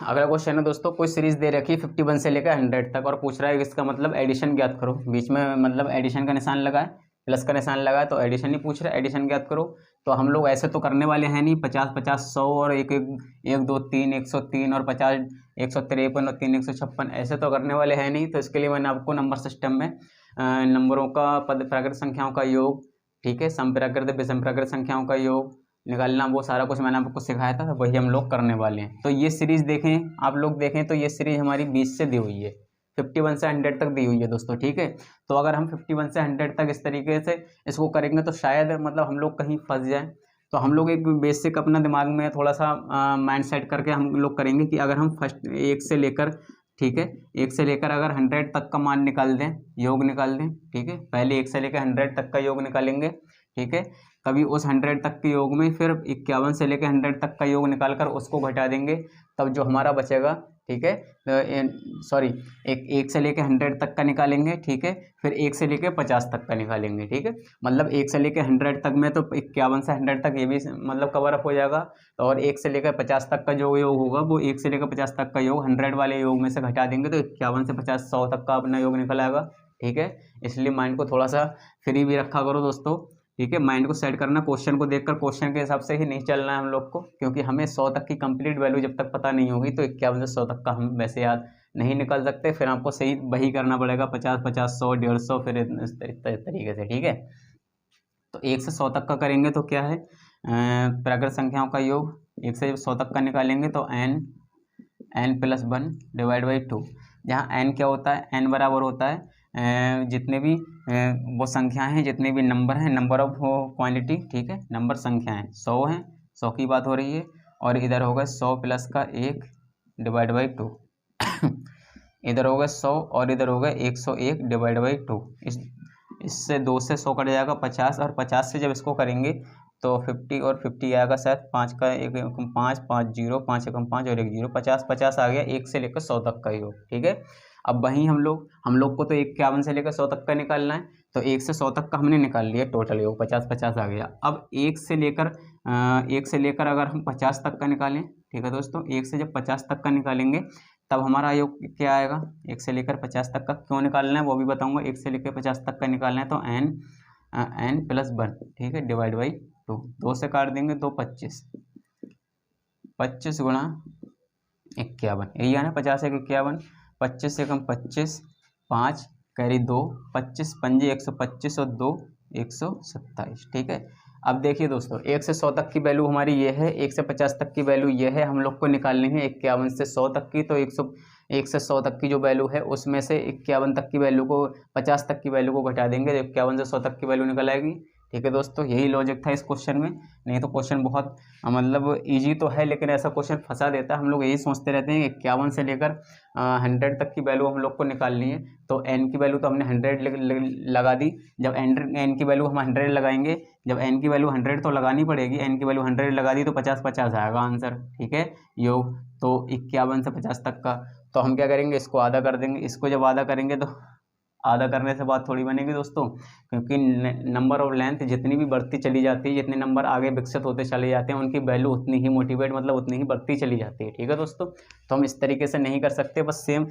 अगला क्वेश्चन है दोस्तों, कोई सीरीज दे रखी है 51 से लेकर 100 तक और पूछ रहा है इसका मतलब एडिशन ज्ञात करो। बीच में मतलब एडिशन का निशान लगा है, प्लस का निशान लगा है, तो एडिशन ही पूछ रहा है, एडिशन ज्ञात करो। तो हम लोग ऐसे तो करने वाले हैं नहीं, 50 50 100 और 1 2 3 103 और 50 153 और 3 156 ऐसे तो करने वाले हैं नहीं। तो इसके लिए मैंने आपको नंबर सिस्टम में नंबरों का पद प्राकृत संख्याओं का योग, ठीक है, सम प्राकृत विषम प्राकृत संख्याओं का योग निकालना, वो सारा कुछ मैंने आपको सिखाया था, वही हम लोग करने वाले हैं। तो ये सीरीज देखें आप लोग, देखें तो ये सीरीज हमारी 20 से दी हुई है, 51 से 100 तक दी हुई है दोस्तों, ठीक है। तो अगर हम 51 से 100 तक इस तरीके से इसको करेंगे तो शायद मतलब हम लोग कहीं फंस जाएं। तो हम लोग एक बेसिक अपना दिमाग में थोड़ा सा माइंड सेट करके हम लोग करेंगे कि अगर हम फर्स्ट 1 से लेकर, ठीक है, 1 से लेकर अगर 100 तक का मान निकाल दें, योग निकाल दें, ठीक है। पहले 1 से लेकर 100 तक का योग निकालेंगे, ठीक है। कभी उस 100 तक के योग में फिर 51 से लेकर 100 तक का योग निकाल कर उसको घटा देंगे, तब जो हमारा बचेगा, ठीक है, सॉरी, एक से लेकर 100 तक का निकालेंगे, ठीक है। फिर 1 से लेकर 50 तक का निकालेंगे, ठीक है। मतलब 1 से लेकर 100 तक में तो 51 से 100 तक ये भी मतलब कवर अप हो जाएगा, और 1 से लेकर 50 तक का जो योग होगा वो 1 से लेकर 50 तक का योग 100 वाले योग में से घटा देंगे तो 51 से 50 100 तक का अपना योग निकल आएगा, ठीक है। इसलिए माइंड को थोड़ा सा फ्री भी रखा करो दोस्तों, ठीक है। माइंड को सेट करना, क्वेश्चन को देखकर क्वेश्चन के हिसाब से ही नहीं चलना है हम लोग को, क्योंकि हमें 100 तक की कंप्लीट वैल्यू जब तक पता नहीं होगी तो 51 से 100 तक का हम वैसे याद नहीं निकाल सकते। फिर आपको सही वही करना पड़ेगा, 50 50 100 150 फिर इस तरीके से, ठीक है। तो 1 से 100 तक का करेंगे तो क्या है, प्राकृत संख्याओं का योग 1 से 100 तक का निकालेंगे तो n + 1 / 2, जहाँ n क्या होता है, n बराबर होता है जितने भी वो संख्याएं हैं, जितने भी नंबर हैं, नंबर ऑफ क्वांटिटी, ठीक है, नंबर संख्याएं 100 हैं, 100 की बात हो रही है, और इधर होगा 100 + का 1 / 2 इधर होगा 100 और इधर होगा 101 / 2। इससे 2 से 100 कट जाएगा 50, और 50 से जब इसको करेंगे तो 50 और 50 आएगा शायद, 5 का 1 5 5 0 5 1 5 और 1 0 50 50 आ गया 1 से लेकर 100 तक का योग, ठीक है। अब वहीं हम लोग को तो 51 से लेकर 100 तक का निकालना है, तो 1 से 100 तक का हमने निकाल लिया, टोटल योग 50 50 आ गया। अब 1 से लेकर अगर हम 50 तक का निकालें, ठीक है दोस्तों, 1 से जब 50 तक का निकालेंगे तब हमारा योग क्या आएगा, 1 से लेकर 50 तक का क्यों निकालना है वो भी बताऊंगा। 1 से लेकर 50 तक का निकालना है तो n + 1, ठीक है, / 2, 2 से काट देंगे तो 25 25 गुणा 51, यही है ना, 50 1 51, 25 से कम 25, 5 कैरी 2, 25 पंजे 125 और 2 127, ठीक है। अब देखिए दोस्तों, 1 से 100 तक की वैल्यू हमारी ये है, 1 से 50 तक की वैल्यू ये है, हम लोग को निकालनी है 51 से 100 तक की। तो 1 से 100 तक की जो वैल्यू है उसमें से 51 तक की वैल्यू को 50 तक की वैल्यू को घटा देंगे तो 51 से 100 तक की वैल्यू निकल आएगी, ठीक है दोस्तों। यही लॉजिक था इस क्वेश्चन में, नहीं तो क्वेश्चन बहुत मतलब इजी तो है लेकिन ऐसा क्वेश्चन फंसा देता है। हम लोग यही सोचते रहते हैं 51 से लेकर 100 तक की वैल्यू हम लोग को निकालनी है, तो n की वैल्यू तो हमने 100 लगा दी। जब n की वैल्यू हम 100 लगाएंगे, जब n की वैल्यू 100 तो लगानी पड़ेगी, n की वैल्यू 100 लगा दी तो 50 50 आएगा आंसर, ठीक है, योग। तो 51 से 50 तक का, तो हम क्या करेंगे, इसको आधा कर देंगे। इसको जब आधा करेंगे तो आधा करने से बात थोड़ी बनेगी दोस्तों, क्योंकि नंबर ऑफ लेंथ जितनी भी बढ़ती चली जाती है, जितने नंबर आगे विकसित होते चले जाते हैं, उनकी वैल्यू उतनी ही मोटिवेट मतलब उतनी ही बढ़ती चली जाती है। ठीक है दोस्तों, तो हम इस तरीके से नहीं कर सकते, बस सेम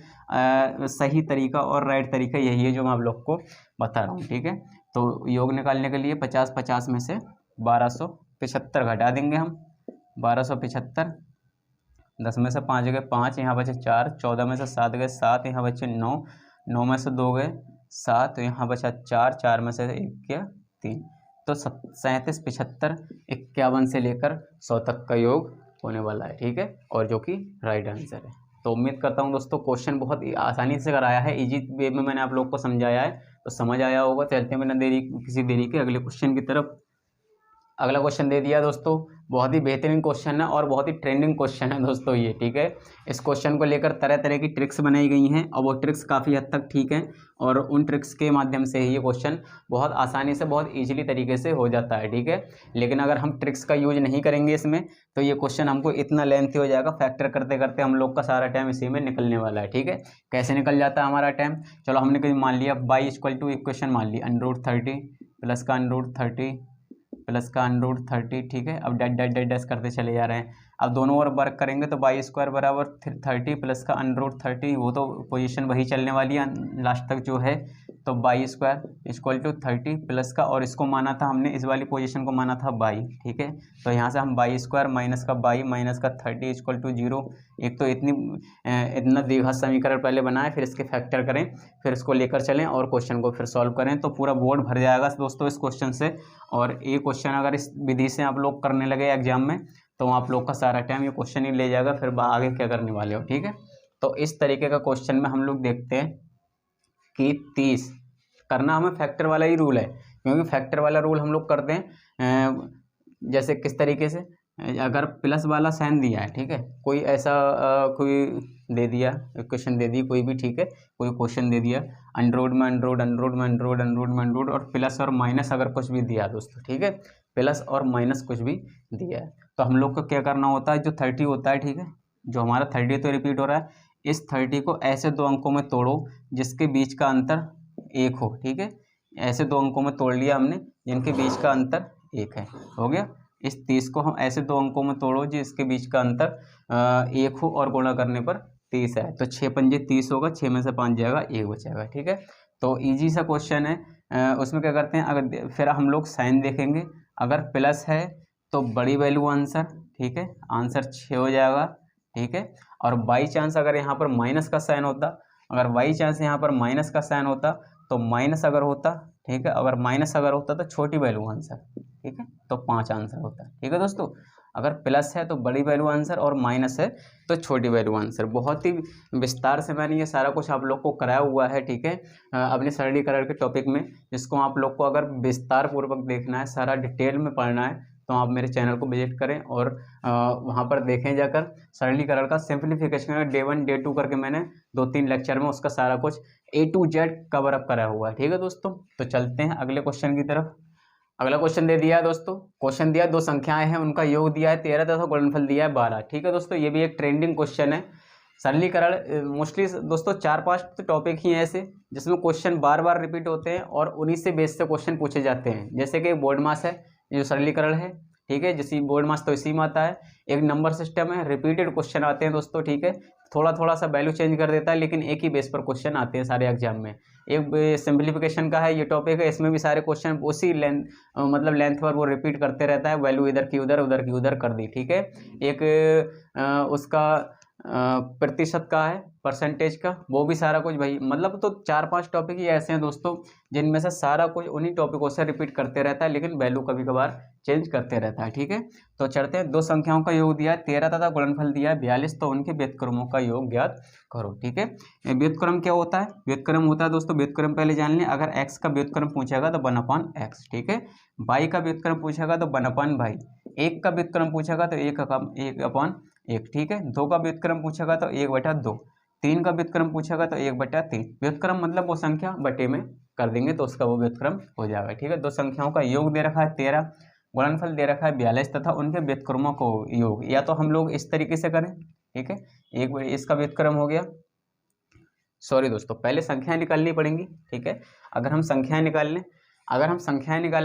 सही तरीका और राइट तरीका यही है जो मैं आप लोग को बता रहा हूँ। ठीक है, तो योग निकालने के लिए 50 में से 1275 घटा देंगे हम। 1275, 10 में से 5 गए 5, यहाँ बचे 4, 14 में से 7 गए 7, यहाँ बचे 9, 9 में से 2 गए 7, तो यहाँ बचा 4, 4 में से 1 गया 3, तो 37, 75, 51 से लेकर 100 तक का योग होने वाला है। ठीक है, और जो कि राइट आंसर है। तो उम्मीद करता हूँ दोस्तों क्वेश्चन बहुत आसानी से कराया है, इजी वे में मैंने आप लोग को समझाया है, तो समझ आया होगा। चलते हैं बिना किसी देरी के अगले क्वेश्चन की तरफ। अगला क्वेश्चन दे दिया दोस्तों, बहुत ही बेहतरीन क्वेश्चन है और बहुत ही ट्रेंडिंग क्वेश्चन है दोस्तों ये। ठीक है, इस क्वेश्चन को लेकर तरह तरह की ट्रिक्स बनाई गई हैं और वो ट्रिक्स काफ़ी हद तक ठीक हैं, और उन ट्रिक्स के माध्यम से ही ये क्वेश्चन बहुत आसानी से बहुत ईजिली तरीके से हो जाता है। ठीक है, लेकिन अगर हम ट्रिक्स का यूज नहीं करेंगे इसमें, तो ये क्वेश्चन हमको इतना लेंथी हो जाएगा, फैक्टर करते करते हम लोग का सारा टाइम इसी में निकलने वाला है। ठीक है, कैसे निकल जाता है हमारा टाइम, चलो हमने कहीं मान लिया y इक्वल टू इक्वेशन मान ली √30 प्लस का √30 प्लस का √30। ठीक है, अब डैट डैट डैट डैश करते चले जा रहे हैं। अब दोनों ओर वर्क करेंगे तो y² बराबर 30 प्लस का √30, वो तो पोजीशन वही चलने वाली है लास्ट तक जो है, तो y² इक्वल टू 30 प्लस का, और इसको माना था हमने, इस वाली पोजीशन को माना था y। ठीक है, तो यहाँ से हम y² माइनस का y माइनस का 30 इक्वल टू 0। एक तो इतना द्विघात समीकरण पहले बनाए, फिर इसके फैक्टर करें, फिर इसको लेकर चलें और क्वेश्चन को फिर सॉल्व करें, तो पूरा बोर्ड भर जाएगा दोस्तों इस क्वेश्चन से। और ये क्वेश्चन अगर इस विधि से आप लोग करने लगे एग्जाम में, तो आप लोग का सारा टाइम ये क्वेश्चन ही ले जाएगा, फिर आगे क्या करने वाले हो। ठीक है, तो इस तरीके का क्वेश्चन में हम लोग देखते हैं कि 30 करना हमें फैक्टर वाला ही रूल है, क्योंकि फैक्टर वाला रूल हम लोग करते हैं जैसे किस तरीके से, अगर प्लस वाला साइन दिया है, ठीक है, कोई ऐसा कोई दे दिया क्वेश्चन दे दी कोई भी, ठीक है, कोई क्वेश्चन दे दिया अंडरवुड में अंडरवुड अंडरवुड में अंडरवुड अंडरवुड में अंडरवुड और प्लस और माइनस अगर कुछ भी दिया दोस्तों, ठीक है, प्लस और माइनस कुछ भी दिया है, तो हम लोग को क्या करना होता है, जो 30 होता है, ठीक है, जो हमारा 30 तो रिपीट हो रहा है, इस 30 को ऐसे दो अंकों में तोड़ो जिसके बीच का अंतर 1 हो। ठीक है, ऐसे दो अंकों में तोड़ लिया हमने जिनके बीच का अंतर 1 है, हो गया। इस 30 को हम ऐसे दो अंकों में तोड़ो जिसके बीच का अंतर 1 हो और गुणा करने पर 30 है, तो 6 पंजे 30 होगा, 6 में से 5 जाएगा, 1 बचेगा। ठीक है, तो इजी सा क्वेश्चन है। उसमें क्या करते हैं, अगर फिर हम लोग साइन देखेंगे, अगर प्लस है तो बड़ी वैल्यू आंसर, ठीक है, आंसर 6 हो जाएगा। ठीक है, और बाई चांस अगर यहाँ पर माइनस का साइन होता, अगर बाई चांस यहाँ पर माइनस का साइन होता तो माइनस अगर होता, ठीक है, अगर माइनस अगर होता तो छोटी वैल्यू आंसर, ठीक है, तो 5 आंसर होता है। ठीक है दोस्तों, अगर प्लस है तो बड़ी वैल्यू आंसर और माइनस है तो छोटी वैल्यू आंसर। बहुत ही विस्तार से मैंने ये सारा कुछ आप लोग को कराया हुआ है, ठीक है, अपने सरलीकरण के टॉपिक में, जिसको आप लोग को अगर विस्तार पूर्वक देखना है, सारा डिटेल में पढ़ना है, तो आप मेरे चैनल को विजिट करें और वहाँ पर देखें जाकर सरलीकरण का सिंप्लीफिकेशन डे 1 डे 2 करके मैंने 2-3 लेक्चर में उसका सारा कुछ A to Z cover up करा हुआ है। ठीक है दोस्तों, तो चलते हैं अगले क्वेश्चन की तरफ। अगला क्वेश्चन दे दिया है दोस्तों, क्वेश्चन दिया, दो संख्याएं हैं, उनका योग दिया है 13 तथा गुणनफल दिया है 12। ठीक है दोस्तों, ये भी एक ट्रेंडिंग क्वेश्चन है। सरलीकरण मोस्टली दोस्तों 4-5 टॉपिक ही हैं ऐसे जिसमें क्वेश्चन बार बार रिपीट होते हैं और उन्हीं से बेस से क्वेश्चन पूछे जाते हैं, जैसे कि बोर्ड मास है, जो सरलीकरण है, ठीक है, जैसे बोर्ड मास तो इसी में आता है। एक नंबर सिस्टम है, रिपीटेड क्वेश्चन आते हैं दोस्तों, ठीक है, थोड़ा थोड़ा सा वैल्यू चेंज कर देता है लेकिन एक ही बेस पर क्वेश्चन आते हैं सारे एग्जाम में। एक सिंप्लीफिकेशन का है ये टॉपिक है, इसमें भी सारे क्वेश्चन उसी लेंथ मतलब लेंथ पर वो रिपीट करते रहता है, वैल्यू इधर की उधर उधर की उधर कर दी। ठीक है, एक उसका प्रतिशत का है, परसेंटेज का, वो भी सारा कुछ भाई, मतलब तो 4-5 टॉपिक ही ऐसे हैं दोस्तों जिनमें से सारा कुछ उन्हीं टॉपिकों से रिपीट करते रहता है लेकिन वैल्यू कभी कभार चेंज करते रहता है। ठीक है, तो चढ़ते हैं, दो संख्याओं का योग दिया है 13 तथा गुणनफल दिया है 42, तो उनके व्युत्क्रमों का योग ज्ञात करो। ठीक है, व्युत्क्रम क्या होता है, व्युत्क्रम होता है दोस्तों, व्युत्क्रम पहले जान लें, अगर x का व्युत्क्रम पूछेगा तो 1/x, ठीक है, y का व्युत्क्रम पूछेगा तो 1/y, 1 का व्युत्क्रम पूछेगा तो 1/1, ठीक है, 2 का व्युत्क्रम पूछेगा तो 1/2, 3 का व्युत्क्रम पूछेगा तो 1/3। व्युत्क्रम मतलब वो संख्या बटे में कर देंगे तो उसका वो व्युत्क्रम हो जाएगा। ठीक है, दो संख्याओं का योग दे रखा है 13, गुणनफल दे रखा है 42 तथा उनके व्युत्क्रमों को योग, या तो हम लोग इस तरीके से करें, ठीक है, एक इसका व्युत्क्रम हो गया सॉरी दोस्तों, पहले संख्याएं निकालनी पड़ेंगी, ठीक है। अगर हम संख्याएं निकाल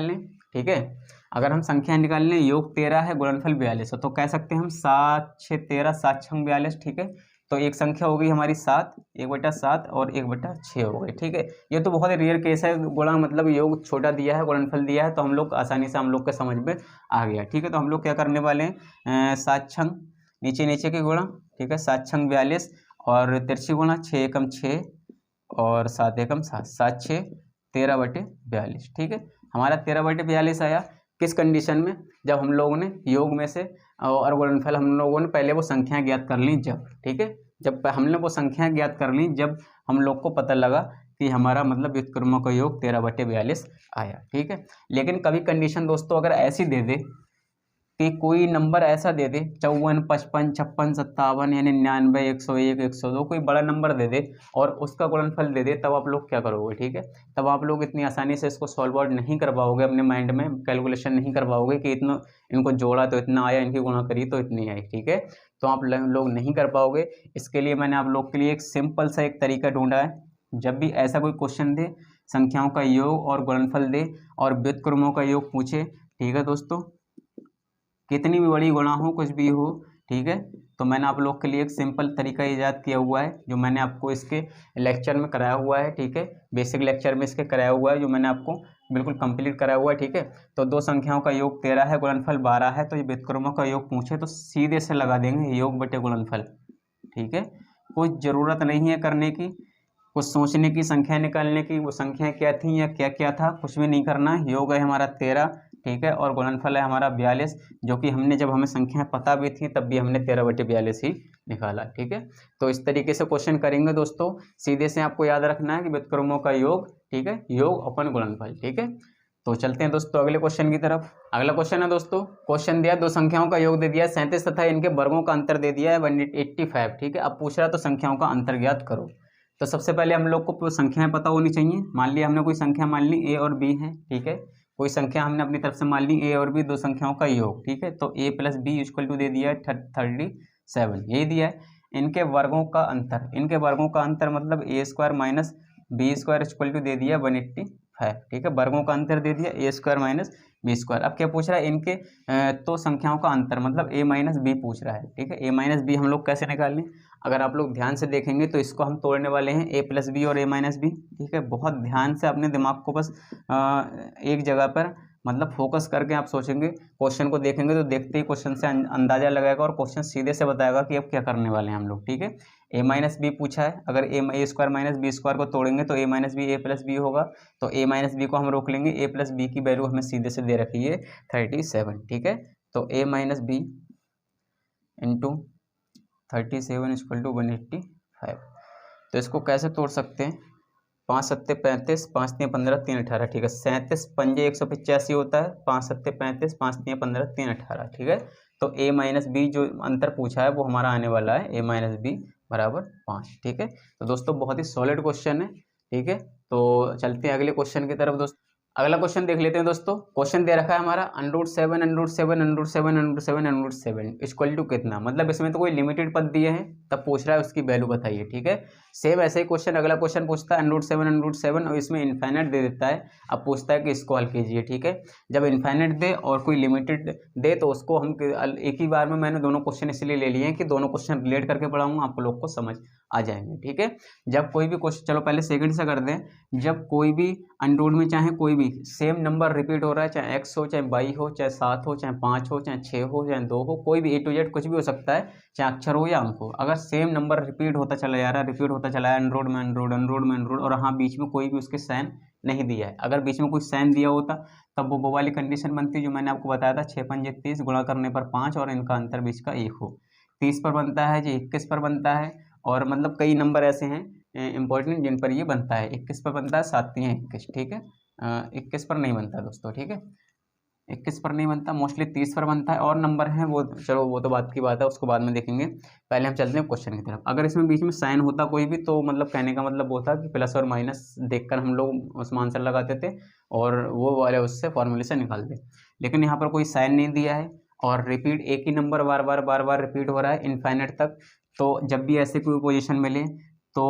लें ठीक है, अगर हम संख्याएं निकाल लें, योग 13 है, गुणनफल 42 है, तो कह सकते हैं हम 7 6 13 7 6 42, ठीक है। तो एक संख्या हो गई हमारी 7, 1/7 और 1/6 हो गई, ठीक है। ये तो बहुत ही रेयर केस है, गुणा मतलब योग छोटा दिया है, गुणनफल दिया है, तो हम लोग आसानी से हम लोग के समझ में आ गया, ठीक है। तो हम लोग क्या करने वाले हैं, 7 छंग नीचे नीचे के गुणा, ठीक है, 7 छंग 42 और तिरछी गुणा 6 एकम 6 और 7 एकम 7, 7 6 13/42, ठीक है। हमारा 13/42 आया किस कंडीशन में, जब हम लोगों ने योग में से और गुणनफल हम लोगों ने पहले वो संख्या ज्ञात कर ली जब, ठीक है। जब हमने वो संख्या ज्ञात कर ली जब हम लोग को पता लगा कि हमारा मतलब व्युत्क्रमों का योग 13/42 आया, ठीक है। लेकिन कभी कंडीशन दोस्तों अगर ऐसी दे दे कि कोई नंबर ऐसा दे दे 54 55 56 57 यानी 99 101 102 कोई बड़ा नंबर दे दे और उसका गुणनफल दे दे, तब आप लोग क्या करोगे, ठीक है। तब आप लोग इतनी आसानी से इसको सॉल्व आउट नहीं कर पाओगे, अपने माइंड में कैलकुलेशन नहीं कर पाओगे कि इतना इनको जोड़ा तो इतना आया, इनकी गुणा करी तो इतनी आई, ठीक है। तो आप लोग नहीं कर पाओगे। इसके लिए मैंने आप लोग के लिए एक सिंपल सा एक तरीका ढूंढा है। जब भी ऐसा कोई क्वेश्चन दे, संख्याओं का योग और गुणनफल दे और व्युत्क्रमों का योग पूछे, ठीक है दोस्तों, कितनी भी बड़ी गुणा हो कुछ भी हो, ठीक है, तो मैंने आप लोग के लिए एक सिंपल तरीका ईजाद किया हुआ है जो मैंने आपको इसके लेक्चर में कराया हुआ है, ठीक है। बेसिक लेक्चर में इसके कराया हुआ है जो मैंने आपको बिल्कुल कंप्लीट कराया हुआ है, ठीक है। तो दो संख्याओं का योग 13 है, गुणनफल 12 है, तो ये व्युत्क्रमों का योग पूछे तो सीधे से लगा देंगे योग बटे गुणनफल, ठीक है। कोई ज़रूरत नहीं है करने की, कुछ सोचने की, संख्या निकालने की, वो संख्या क्या थी या क्या क्या था, कुछ भी नहीं करना है। योग है हमारा 13, ठीक है, और गुणनफल है हमारा 42, जो कि हमने जब हमें संख्याएं पता भी थी तब भी हमने 13/42 ही निकाला, ठीक है। तो इस तरीके से क्वेश्चन करेंगे दोस्तों। सीधे से आपको याद रखना है कि व्युत्क्रमों का योग, ठीक है, योग अपन गुणनफल, ठीक है। तो चलते हैं दोस्तों अगले क्वेश्चन की तरफ। अगला क्वेश्चन है दोस्तों, क्वेश्चन दिया दो संख्याओं का योग दे दिया 37 तथा इनके वर्गों का अंतर दे दिया है 185, ठीक है। अब पूछ रहा तो संख्याओं का अंतर ज्ञात करो। तो सबसे पहले हम लोग को संख्याएं पता होनी चाहिए। मान लिया हमने कोई संख्या मान ली ए और बी है, ठीक है। कोई संख्या हमने अपनी तरफ से मान ली ए और बी, दो संख्याओं का योग, ठीक है। तो a + b = दे दिया है 37, यही दिया है। इनके वर्गों का अंतर, इनके वर्गों का अंतर मतलब a² - b² = दे दिया 185, ठीक है। वर्गों का अंतर दे दिया a² - b²। अब क्या पूछ रहा है, इनके तो संख्याओं का अंतर मतलब a - b पूछ रहा है, ठीक है। a - b हम लोग कैसे निकालें, अगर आप लोग ध्यान से देखेंगे तो इसको हम तोड़ने वाले हैं a + b और a - b, ठीक है। बहुत ध्यान से अपने दिमाग को बस एक जगह पर मतलब फोकस करके आप सोचेंगे, क्वेश्चन को देखेंगे तो देखते ही क्वेश्चन से अंदाजा लगाएगा और क्वेश्चन सीधे से बताएगा कि अब क्या करने वाले हैं हम लोग, ठीक है। a - b पूछा है, अगर a² - b² को तोड़ेंगे तो a - b a + b होगा, तो a - b को हम रोक लेंगे। a + b की वैल्यू हमें सीधे से दे रखी है 37, ठीक है। तो a - b इंटू 37 = 185। तो इसको कैसे तोड़ सकते हैं, 5 7 35, 5 3 15 3 18, ठीक है। 37 पंजे 185 होता है, 5 7 35, 5 3 15 3 18, ठीक है। तो a - b जो अंतर पूछा है वो हमारा आने वाला है a - b = 5, ठीक है। तो दोस्तों बहुत ही सॉलिड क्वेश्चन है, ठीक है। तो चलते हैं अगले क्वेश्चन की तरफ दोस्तों। अगला क्वेश्चन देख लेते हैं दोस्तों। क्वेश्चन दे रखा है हमारा √7 कितना, मतलब इसमें तो कोई लिमिटेड पद दिए हैं, तब पूछ रहा है उसकी वैल्यू बताइए, ठीक है। सेम ऐसे ही क्वेश्चन अगला क्वेश्चन पूछता है √7 और इसमें इनफाइनाइट दे देता है। अब पूछता है कि इसको हल कीजिए, ठीक है। जब इनफाइनाइट दे और कोई लिमिटेड दे तो उसको हम एक ही बार में, मैंने दोनों क्वेश्चन इसलिए ले लिए हैं कि दोनों क्वेश्चन रिलेट करके पढ़ाऊंगा, आप लोग को समझ आ जाएंगे, ठीक है। जब कोई भी क्वेश्चन, चलो पहले सेकंड से कर दें, जब कोई भी अनरूट में चाहे कोई भी सेम नंबर रिपीट हो रहा है, चाहे x हो, चाहे y हो, चाहे 7 हो, चाहे 5 हो, चाहे 6 हो, चाहे 2 हो, कोई भी A to Z कुछ भी हो सकता है, चाहे अक्षर हो या अंक हो, अगर सेम नंबर रिपीट होता चला जा रहा है, रिपीट होता चला है, अनरूट में अनरूट, अनरूट में अनरूट, और हाँ बीच में कोई भी उसके साइन नहीं दिया है, अगर बीच में कोई साइन दिया होता तब वो वाली कंडीशन बनती जो मैंने आपको बताया था, 6 पंजे 30 गुणा करने पर 5 और इनका अंतर बीच का 1 हो, 30 पर बनता है जी, 21 पर बनता है, और मतलब कई नंबर ऐसे हैं इंपॉर्टेंट जिन पर ये बनता है। 21 पर बनता है, 7 3 21, ठीक है। 21 पर नहीं बनता दोस्तों, ठीक है, 21 पर नहीं बनता, मोस्टली 30 पर बनता है। और नंबर हैं वो, चलो वो तो बात की बात है, उसको बाद में देखेंगे, पहले हम चलते हैं क्वेश्चन की तरफ। अगर इसमें बीच में साइन होता कोई भी तो मतलब कहने का मतलब वो था कि प्लस और माइनस देखकर हम लोग उसमें आंसर लगाते थे और वो वाले उससे फॉर्मूले से निकालते, लेकिन यहाँ पर कोई साइन नहीं दिया है और रिपीट एक ही नंबर बार बार रिपीट हो रहा है इनफाइनाइट तक। तो जब भी ऐसे कोई पोजीशन मिले तो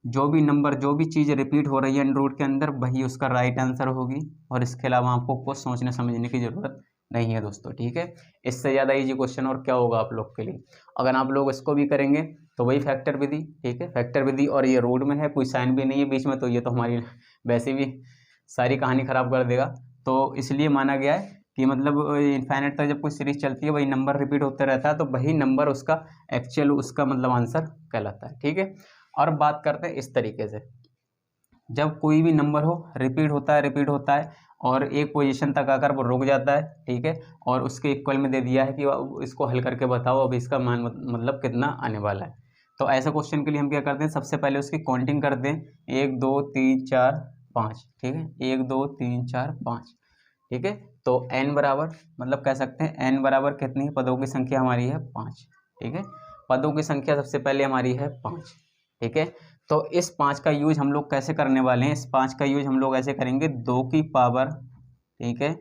जो भी नंबर, जो भी चीज़ रिपीट हो रही है रूट के अंदर, वही उसका राइट आंसर होगी, और इसके अलावा आपको कुछ सोचने समझने की ज़रूरत नहीं है दोस्तों, ठीक है। इससे ज़्यादा इजी क्वेश्चन और क्या होगा आप लोग के लिए। अगर आप लोग इसको भी करेंगे तो वही फैक्टर विधि, ठीक है, फैक्टर विधि, और ये रूट में है, कोई साइन भी नहीं है बीच में, तो ये तो हमारी वैसे भी सारी कहानी ख़राब कर देगा। तो इसलिए माना गया है कि मतलब इनफाइनाइट तक जब कोई सीरीज चलती है वही नंबर रिपीट होते रहता है, तो वही नंबर उसका एक्चुअल उसका मतलब आंसर कहलाता है, ठीक है। और बात करते हैं इस तरीके से, जब कोई भी नंबर हो रिपीट होता है और एक पोजीशन तक आकर वो रुक जाता है, ठीक है, और उसके इक्वल में दे दिया है कि इसको हल करके बताओ अब इसका मान मतलब कितना आने वाला है। तो ऐसे क्वेश्चन के लिए हम क्या करते हैं, सबसे पहले उसकी काउंटिंग करते हैं, 1 2 3 4 5, ठीक है, 1 2 3 4 5, ठीक है। तो n बराबर मतलब कह सकते हैं n बराबर कितनी पदों की संख्या हमारी है 5, ठीक है। पदों की संख्या सबसे पहले हमारी है 5, ठीक है। तो इस 5 का यूज हम लोग कैसे करने वाले हैं, इस 5 का यूज हम लोग ऐसे करेंगे 2 की पावर, ठीक है,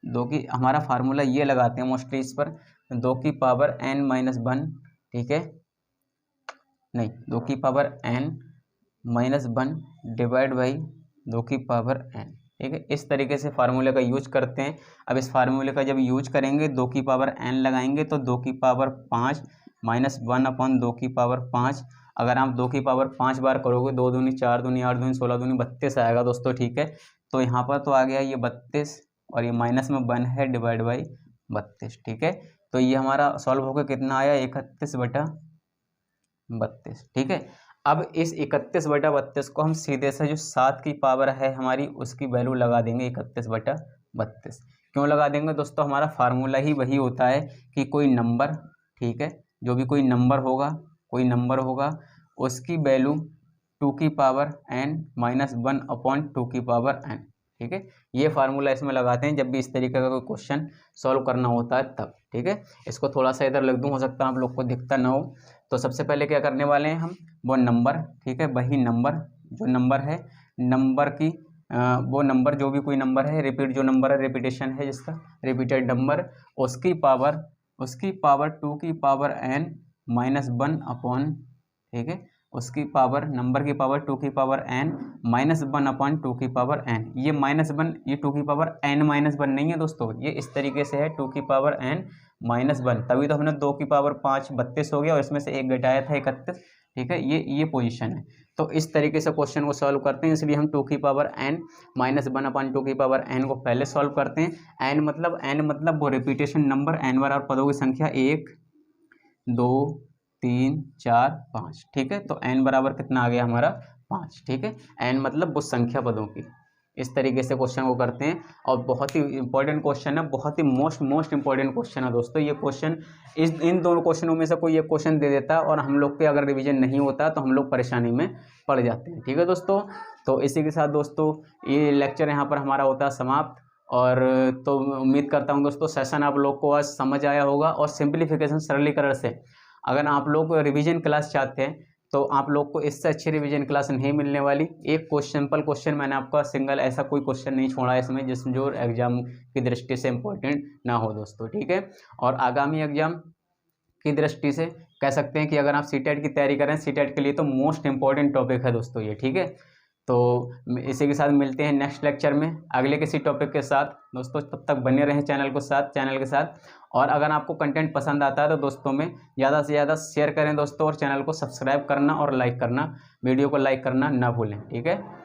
2 की, हमारा फार्मूला ये लगाते हैं मोस्टली इस पर, 2 की पावर n माइनस 1, ठीक है, नहीं 2 की power n minus 1 divide by 2 की पावर n, ठीक है। इस तरीके से फार्मूले का यूज करते हैं। अब इस फार्मूले का जब यूज करेंगे 2 की पावर n लगाएंगे तो 2 की पावर 5 माइनस 1 अपॉन 2 की पावर 5, अगर आप 2 की पावर 5 बार करोगे, 2 दूनी 4 दूनी 8 दूनी 16 दूनी 32 आएगा दोस्तों, ठीक है। तो यहाँ पर तो आ गया ये 32 और ये माइनस में 1 है डिवाइड बाई 32, ठीक है। तो ये हमारा सॉल्व होकर कितना आया 31/32, ठीक है। अब इस 31/32 को हम सीधे से जो 7 की पावर है हमारी उसकी वैल्यू लगा देंगे 31/32। क्यों लगा देंगे दोस्तों, हमारा फार्मूला ही वही होता है कि कोई नंबर, ठीक है, जो भी कोई नंबर होगा उसकी वैल्यू 2 की पावर n माइनस 1 अपॉन 2 की पावर n, ठीक है। ये फार्मूला इसमें लगाते हैं जब भी इस तरीके का कोई क्वेश्चन सॉल्व करना होता है तब, ठीक है। इसको थोड़ा सा इधर लिख दूँ, हो सकता है आप लोग को दिखता ना हो। तो सबसे पहले क्या करने वाले हैं हम, वो नंबर, ठीक है, वही नंबर जो नंबर है, नंबर की वो नंबर जो भी कोई नंबर है, रिपीट जो नंबर है, रिपीटेशन है जिसका, रिपीटेड नंबर, उसकी पावर 2 की पावर n माइनस 1 अपॉन, ठीक है, उसकी पावर, नंबर की पावर 2 की पावर n माइनस 1 अपॉन 2 की पावर n। ये माइनस 1, ये 2 की पावर n माइनस 1 नहीं है दोस्तों, ये इस तरीके से है 2 की पावर n माइनस 1, तभी तो हमने 2 की पावर 5 32 हो गया और इसमें से एक घटाया था 31, ठीक है। ये पोजीशन है। तो इस तरीके से क्वेश्चन को सॉल्व करते हैं, इसलिए हम 2 की पावर n माइनस 1 अपॉन 2 की पावर n को पहले सॉल्व करते हैं। n मतलब वो रिपीटेशन नंबर, n बार और पदों की संख्या 1 2 3 4 5, ठीक है। तो n बराबर कितना आ गया हमारा 5, ठीक है। n मतलब वो संख्या पदों की। इस तरीके से क्वेश्चन को करते हैं और बहुत ही इंपॉर्टेंट क्वेश्चन है, बहुत ही मोस्ट इंपॉर्टेंट क्वेश्चन है दोस्तों। ये क्वेश्चन इन दोनों क्वेश्चनों में से कोई एक क्वेश्चन दे देता है और हम लोग के अगर रिवीजन नहीं होता तो हम लोग परेशानी में पड़ जाते हैं, ठीक है दोस्तों। तो इसी के साथ दोस्तों ये लेक्चर यहाँ पर हमारा होता है समाप्त। और तो उम्मीद करता हूँ दोस्तों सेशन आप लोग को आज समझ आया होगा। और सिंप्लीफिकेशन, सरलीकरण से अगर आप लोग रिवीजन क्लास चाहते हैं तो आप लोग को इससे अच्छी रिवीजन क्लास नहीं मिलने वाली। एक सिंपल क्वेश्चन मैंने आपका सिंगल ऐसा कोई क्वेश्चन नहीं छोड़ा इसमें जो एग्जाम की दृष्टि से इम्पोर्टेंट ना हो दोस्तों, ठीक है। और आगामी एग्जाम की दृष्टि से कह सकते हैं कि अगर आप सीटेट की तैयारी करें, सीटेट के लिए तो मोस्ट इंपॉर्टेंट टॉपिक है दोस्तों ये, ठीक है। तो इसी के साथ मिलते हैं नेक्स्ट लेक्चर में अगले किसी टॉपिक के साथ दोस्तों। तब तक बने रहें चैनल के साथ। और अगर आपको कंटेंट पसंद आता है तो दोस्तों में ज़्यादा से ज़्यादा शेयर करें दोस्तों, और चैनल को सब्सक्राइब करना और लाइक करना, वीडियो को लाइक करना ना भूलें, ठीक है।